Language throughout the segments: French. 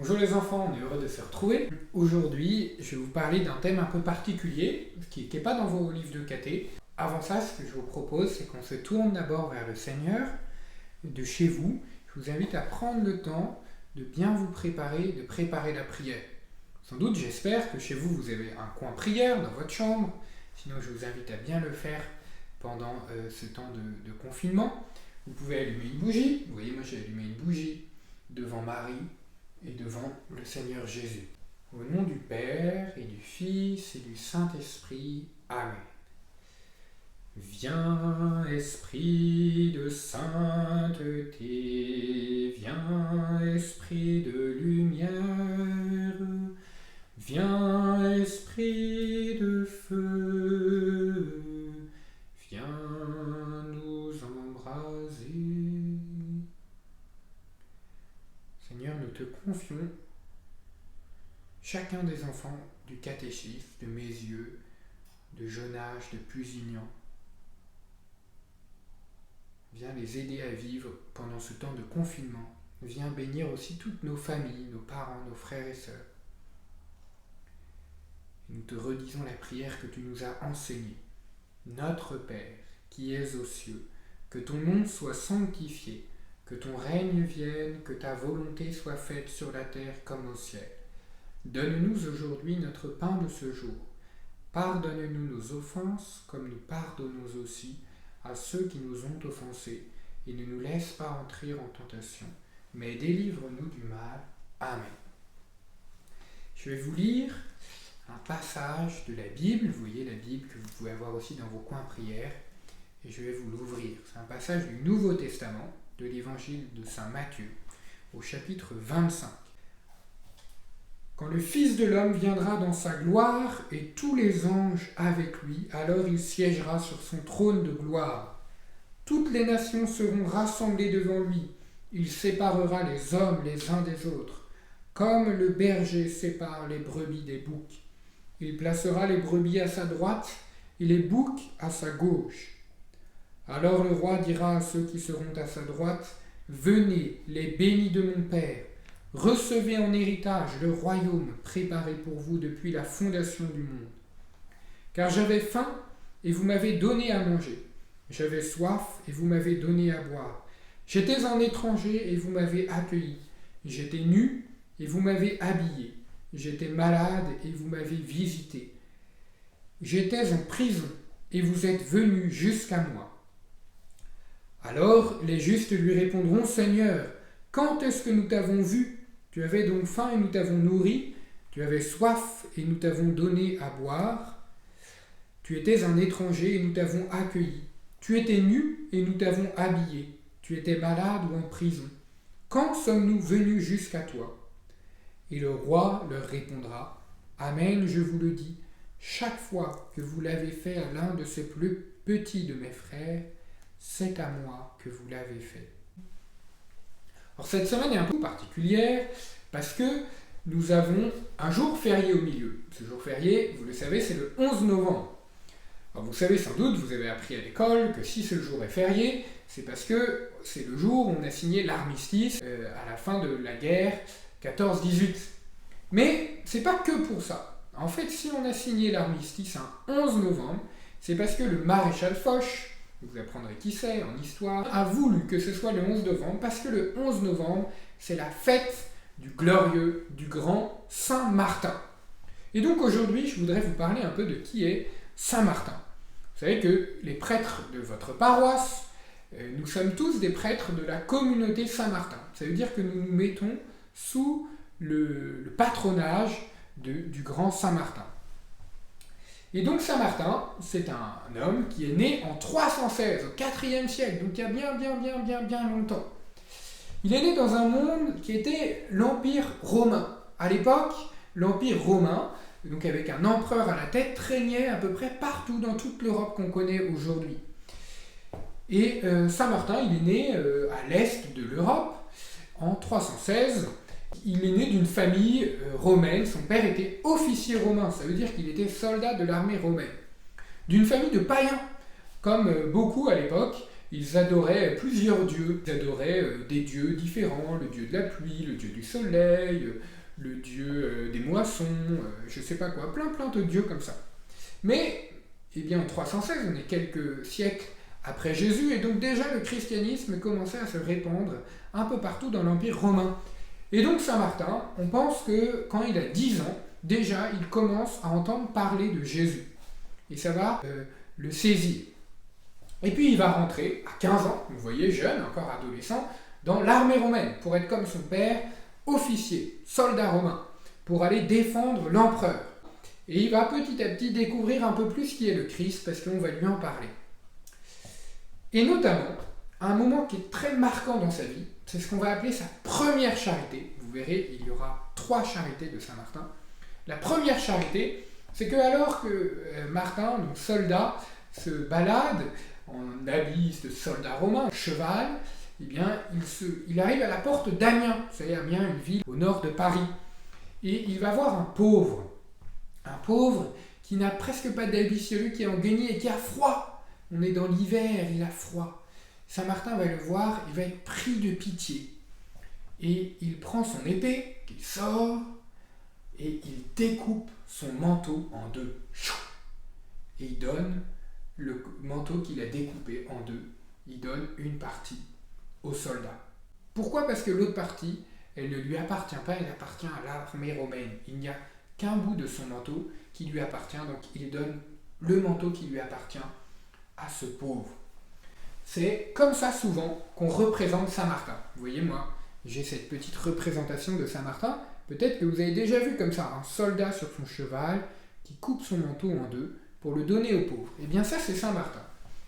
Bonjour les enfants, on est heureux de se retrouver. Aujourd'hui, je vais vous parler d'un thème un peu particulier, qui n'est pas dans vos livres de caté. Avant ça, ce que je vous propose, c'est qu'on se tourne d'abord vers le Seigneur, de chez vous. Je vous invite à prendre le temps de bien vous préparer, de préparer la prière. Sans doute, j'espère que chez vous, vous avez un coin prière dans votre chambre. Sinon, je vous invite à bien le faire pendant ce temps de confinement. Vous pouvez allumer une bougie. Vous voyez, moi j'ai allumé une bougie devant Marie et devant le Seigneur Jésus. Au nom du Père et du Fils et du Saint-Esprit. Amen. Viens, Esprit de sainteté, viens, Esprit de lumière, viens, Esprit de feu, viens nous embraser. Seigneur, nous te confions chacun des enfants du catéchisme, de mes yeux, de jeune âge, de Pusignan. Viens les aider à vivre pendant ce temps de confinement. Viens bénir aussi toutes nos familles, nos parents, nos frères et sœurs. Et nous te redisons la prière que tu nous as enseignée. Notre Père, qui es aux cieux, que ton nom soit sanctifié, que ton règne vienne, que ta volonté soit faite sur la terre comme au ciel. Donne-nous aujourd'hui notre pain de ce jour. Pardonne-nous nos offenses, comme nous pardonnons aussi à ceux qui nous ont offensés, et ne nous laisse pas entrer en tentation, mais délivre-nous du mal. Amen. Je vais vous lire un passage de la Bible. Vous voyez la Bible que vous pouvez avoir aussi dans vos coins prières, et je vais vous l'ouvrir. C'est un passage du Nouveau Testament, de l'évangile de saint Matthieu, au chapitre 25. Quand le Fils de l'homme viendra dans sa gloire et tous les anges avec lui, alors il siégera sur son trône de gloire. Toutes les nations seront rassemblées devant lui. Il séparera les hommes les uns des autres, comme le berger sépare les brebis des boucs. Il placera les brebis à sa droite et les boucs à sa gauche. Alors le roi dira à ceux qui seront à sa droite, « Venez, les bénis de mon Père, recevez en héritage le royaume préparé pour vous depuis la fondation du monde. Car j'avais faim et vous m'avez donné à manger, j'avais soif et vous m'avez donné à boire, j'étais un étranger et vous m'avez accueilli, j'étais nu et vous m'avez habillé, j'étais malade et vous m'avez visité, j'étais en prison et vous êtes venus jusqu'à moi. » Alors les justes lui répondront, « Seigneur, quand est-ce que nous t'avons vu? Tu avais donc faim et nous t'avons nourri, tu avais soif et nous t'avons donné à boire, tu étais un étranger et nous t'avons accueilli, tu étais nu et nous t'avons habillé, tu étais malade ou en prison. Quand sommes-nous venus jusqu'à toi? » Et le roi leur répondra, « Amen, je vous le dis, chaque fois que vous l'avez fait à l'un de ces plus petits de mes frères, c'est à moi que vous l'avez fait. » Alors cette semaine est un peu particulière parce que nous avons un jour férié au milieu. Ce jour férié, vous le savez, c'est le 11 novembre. Alors vous savez sans doute, vous avez appris à l'école que si ce jour est férié, c'est parce que c'est le jour où on a signé l'armistice à la fin de la guerre 14-18. Mais c'est pas que pour ça. En fait, si on a signé l'armistice un 11 novembre, c'est parce que le maréchal Foch, vous apprendrez qui c'est en histoire, a voulu que ce soit le 11 novembre parce que le 11 novembre, c'est la fête du glorieux, du grand Saint Martin. Et donc aujourd'hui, je voudrais vous parler un peu de qui est Saint Martin. Vous savez que les prêtres de votre paroisse, nous sommes tous des prêtres de la communauté Saint-Martin. Ça veut dire que nous nous mettons sous le patronage du grand Saint Martin. Et donc Saint Martin, c'est un homme qui est né en 316, au IVe siècle, donc il y a bien longtemps. Il est né dans un monde qui était l'Empire romain. À l'époque, l'Empire romain, donc avec un empereur à la tête, régnait à peu près partout dans toute l'Europe qu'on connaît aujourd'hui. Et Saint Martin, il est né à l'est de l'Europe, en 316. Il est né d'une famille romaine, son père était officier romain, ça veut dire qu'il était soldat de l'armée romaine. D'une famille de païens, comme beaucoup à l'époque, ils adoraient plusieurs dieux. Ils adoraient des dieux différents, le dieu de la pluie, le dieu du soleil, le dieu des moissons, je sais pas quoi, plein de dieux comme ça. Mais, eh bien, en 316, on est quelques siècles après Jésus, et donc déjà le christianisme commençait à se répandre un peu partout dans l'Empire romain. Et donc Saint Martin, on pense que quand il a 10 ans, déjà il commence à entendre parler de Jésus. Et ça va le saisir. Et puis il va rentrer à 15 ans, vous voyez, jeune, encore adolescent, dans l'armée romaine, pour être comme son père, officier, soldat romain, pour aller défendre l'empereur. Et il va petit à petit découvrir un peu plus qui est le Christ, parce qu'on va lui en parler. Et notamment, un moment qui est très marquant dans sa vie, c'est ce qu'on va appeler sa première charité. Vous verrez, il y aura 3 charités de Saint Martin. La première charité, c'est que alors que Martin, donc soldat, se balade en habit de soldat romain, cheval, eh bien, il arrive à la porte d'Amiens. Vous savez, Amiens, une ville au nord de Paris. Et il va voir un pauvre qui n'a presque pas d'habit sur lui, qui est en guenilles et qui a froid. On est dans l'hiver, il a froid. Saint Martin va le voir, il va être pris de pitié. Et il prend son épée, qu'il sort, et il découpe son manteau en 2. Et il donne le manteau qu'il a découpé en 2. Il donne une partie au soldat. Pourquoi ? Parce que l'autre partie, elle ne lui appartient pas, elle appartient à l'armée romaine. Il n'y a qu'un bout de son manteau qui lui appartient, donc il donne le manteau qui lui appartient à ce pauvre. C'est comme ça souvent qu'on représente Saint Martin. Vous voyez, moi, j'ai cette petite représentation de Saint Martin. Peut-être que vous avez déjà vu comme ça un soldat sur son cheval qui coupe son manteau en 2 pour le donner aux pauvres. Eh bien ça, c'est Saint Martin.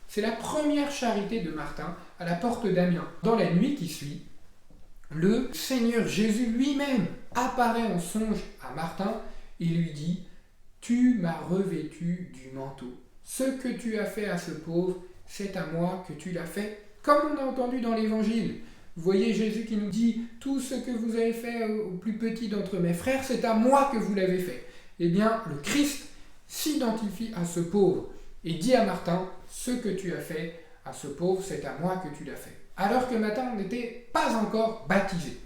C'est la première charité de Martin à la porte d'Amiens. Dans la nuit qui suit, le Seigneur Jésus lui-même apparaît en songe à Martin et lui dit « Tu m'as revêtu du manteau. Ce que tu as fait à ce pauvre, c'est à moi que tu l'as fait. » Comme on a entendu dans l'Évangile. Vous voyez Jésus qui nous dit « Tout ce que vous avez fait au plus petit d'entre mes frères, c'est à moi que vous l'avez fait. » Eh bien, le Christ s'identifie à ce pauvre et dit à Martin « Ce que tu as fait à ce pauvre, c'est à moi que tu l'as fait. » Alors que Martin n'était pas encore baptisé.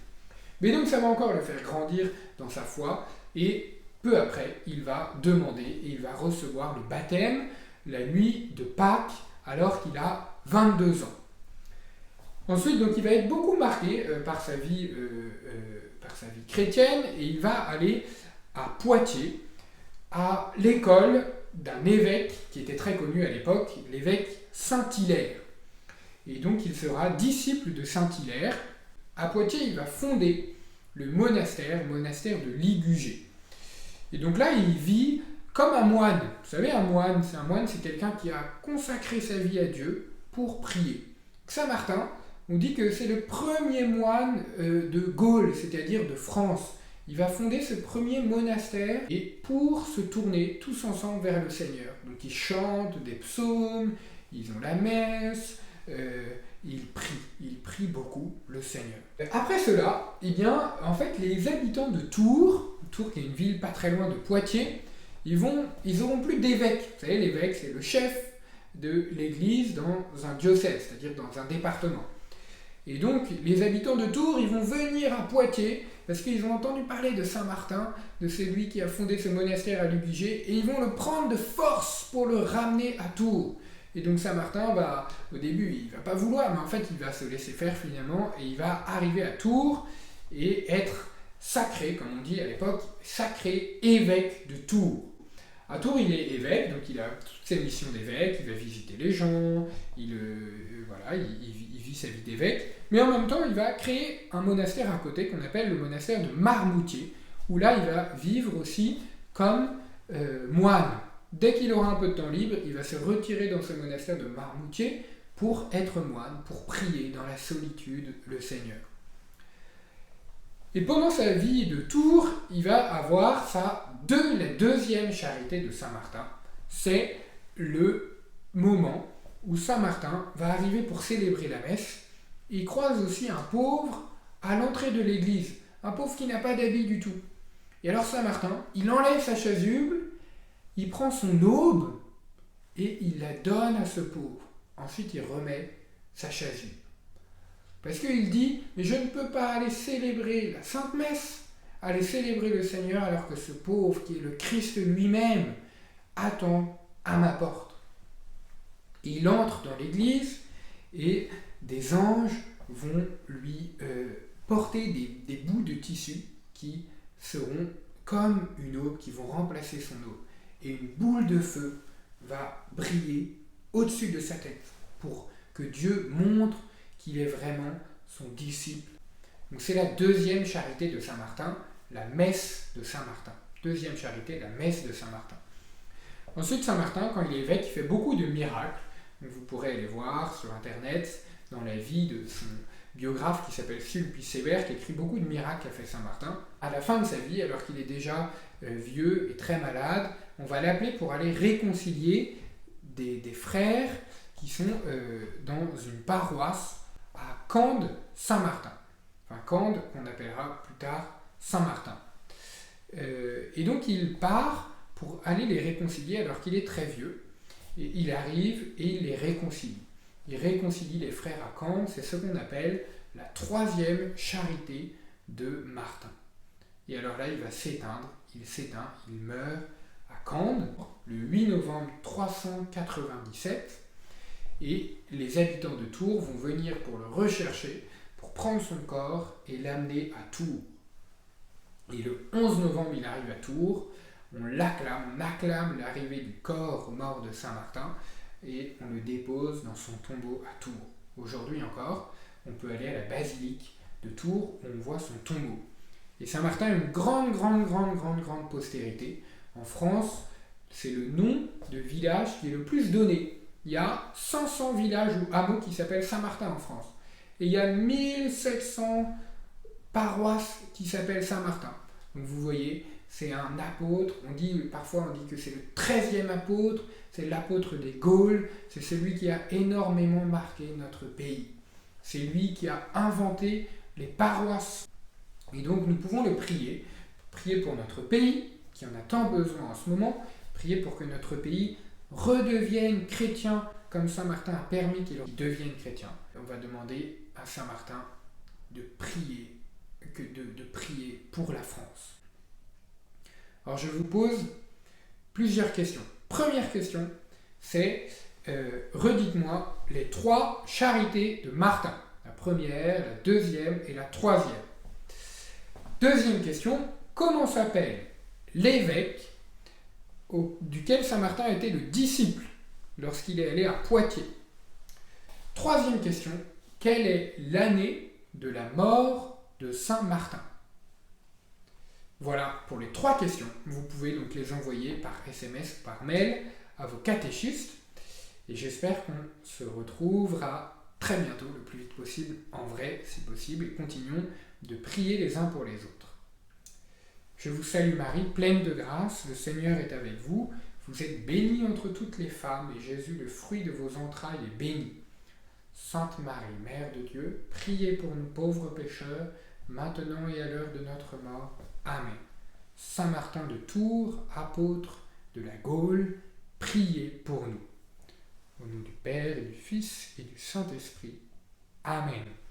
Mais donc ça va encore le faire grandir dans sa foi et peu après, il va demander et il va recevoir le baptême la nuit de Pâques alors qu'il a 22 ans. Ensuite, donc, il va être beaucoup marqué par sa vie chrétienne et il va aller à Poitiers, à l'école d'un évêque qui était très connu à l'époque, l'évêque Saint-Hilaire. Et donc il sera disciple de Saint-Hilaire. À Poitiers, il va fonder le monastère de Ligugé. Et donc là, il vit comme un moine. Vous savez, un moine, c'est quelqu'un qui a consacré sa vie à Dieu pour prier. Saint Martin, on dit que c'est le premier moine de Gaule, c'est-à-dire de France. Il va fonder ce premier monastère et pour se tourner tous ensemble vers le Seigneur. Donc ils chantent des psaumes, ils ont la messe, ils prient beaucoup le Seigneur. Après cela, eh bien, en fait, les habitants de Tours qui est une ville pas très loin de Poitiers, ils auront plus d'évêque. Vous savez, l'évêque, c'est le chef de l'église dans un diocèse, c'est-à-dire dans un département. Et donc, les habitants de Tours, ils vont venir à Poitiers parce qu'ils ont entendu parler de Saint Martin, de celui qui a fondé ce monastère à Ligugé, et ils vont le prendre de force pour le ramener à Tours. Et donc Saint Martin, au début, il ne va pas vouloir, mais en fait, il va se laisser faire finalement, et il va arriver à Tours et être sacré, comme on dit à l'époque, sacré évêque de Tours. À Tours, il est évêque, donc il a toutes ses missions d'évêque, il va visiter les gens, il vit sa vie d'évêque, mais en même temps, il va créer un monastère à côté qu'on appelle le monastère de Marmoutier, où là, il va vivre aussi comme moine. Dès qu'il aura un peu de temps libre, il va se retirer dans ce monastère de Marmoutier pour être moine, pour prier dans la solitude le Seigneur. Et pendant sa vie de Tours, il va avoir la deuxième charité de Saint Martin. C'est le moment où Saint Martin va arriver pour célébrer la messe. Il croise aussi un pauvre à l'entrée de l'église, un pauvre qui n'a pas d'habit du tout. Et alors Saint Martin, il enlève sa chasuble, il prend son aube et il la donne à ce pauvre. Ensuite, il remet sa chasuble. Parce qu'il dit, mais je ne peux pas aller célébrer la Sainte Messe, aller célébrer le Seigneur alors que ce pauvre qui est le Christ lui-même attend à ma porte. Il entre dans l'église et des anges vont lui porter des bouts de tissu qui seront comme une aube, qui vont remplacer son aube. Et une boule de feu va briller au-dessus de sa tête pour que Dieu montre qu'il est vraiment son disciple. Donc c'est la deuxième charité de Saint-Martin, la messe de Saint-Martin. Deuxième charité, la messe de Saint-Martin. Ensuite, Saint-Martin, quand il est évêque, il fait beaucoup de miracles. Donc vous pourrez aller voir sur Internet, dans la vie de son biographe qui s'appelle Sulpice Sévère, qui écrit beaucoup de miracles qu'a fait Saint-Martin. À la fin de sa vie, alors qu'il est déjà vieux et très malade, on va l'appeler pour aller réconcilier des frères qui sont dans une paroisse à Cande-Saint-Martin. Enfin, Cande, qu'on appellera plus tard Saint-Martin. Et donc il part pour aller les réconcilier alors qu'il est très vieux. Et il arrive et il les réconcilie. Il réconcilie les frères à Cande, c'est ce qu'on appelle la troisième charité de Martin. Et alors là, il va s'éteindre, il s'éteint, il meurt à Cande le 8 novembre 397. Et les habitants de Tours vont venir pour le rechercher, pour prendre son corps et l'amener à Tours. Et le 11 novembre, il arrive à Tours. On acclame l'arrivée du corps mort de Saint-Martin et on le dépose dans son tombeau à Tours. Aujourd'hui encore, on peut aller à la basilique de Tours où on voit son tombeau. Et Saint-Martin a une grande postérité. En France, c'est le nom de village qui est le plus donné. Il y a 500 villages ou hameaux qui s'appellent Saint-Martin en France. Et il y a 1700 paroisses qui s'appellent Saint-Martin. Donc vous voyez, c'est un apôtre, parfois on dit que c'est le 13e apôtre, c'est l'apôtre des Gaules, c'est celui qui a énormément marqué notre pays. C'est lui qui a inventé les paroisses. Et donc nous pouvons le prier pour notre pays, qui en a tant besoin en ce moment, prier pour que notre pays redevienne chrétien, comme Saint Martin a permis qu'il devienne chrétien. On va demander à Saint Martin de prier pour la France. Alors je vous pose plusieurs questions. Première question, c'est redites-moi les 3 charités de Martin. La première, la deuxième et la troisième. Deuxième question, comment s'appelle l'évêque duquel Saint Martin a été le disciple lorsqu'il est allé à Poitiers? Troisième question, quelle est l'année de la mort de Saint Martin? Voilà pour les 3 questions. Vous pouvez donc les envoyer par SMS, par mail à vos catéchistes. Et j'espère qu'on se retrouvera très bientôt, le plus vite possible, en vrai, si possible, et continuons de prier les uns pour les autres. Je vous salue Marie, pleine de grâce, le Seigneur est avec vous. Vous êtes bénie entre toutes les femmes, et Jésus, le fruit de vos entrailles, est béni. Sainte Marie, Mère de Dieu, priez pour nous pauvres pécheurs, maintenant et à l'heure de notre mort. Amen. Saint Martin de Tours, apôtre de la Gaule, priez pour nous. Au nom du Père et du Fils et du Saint-Esprit. Amen.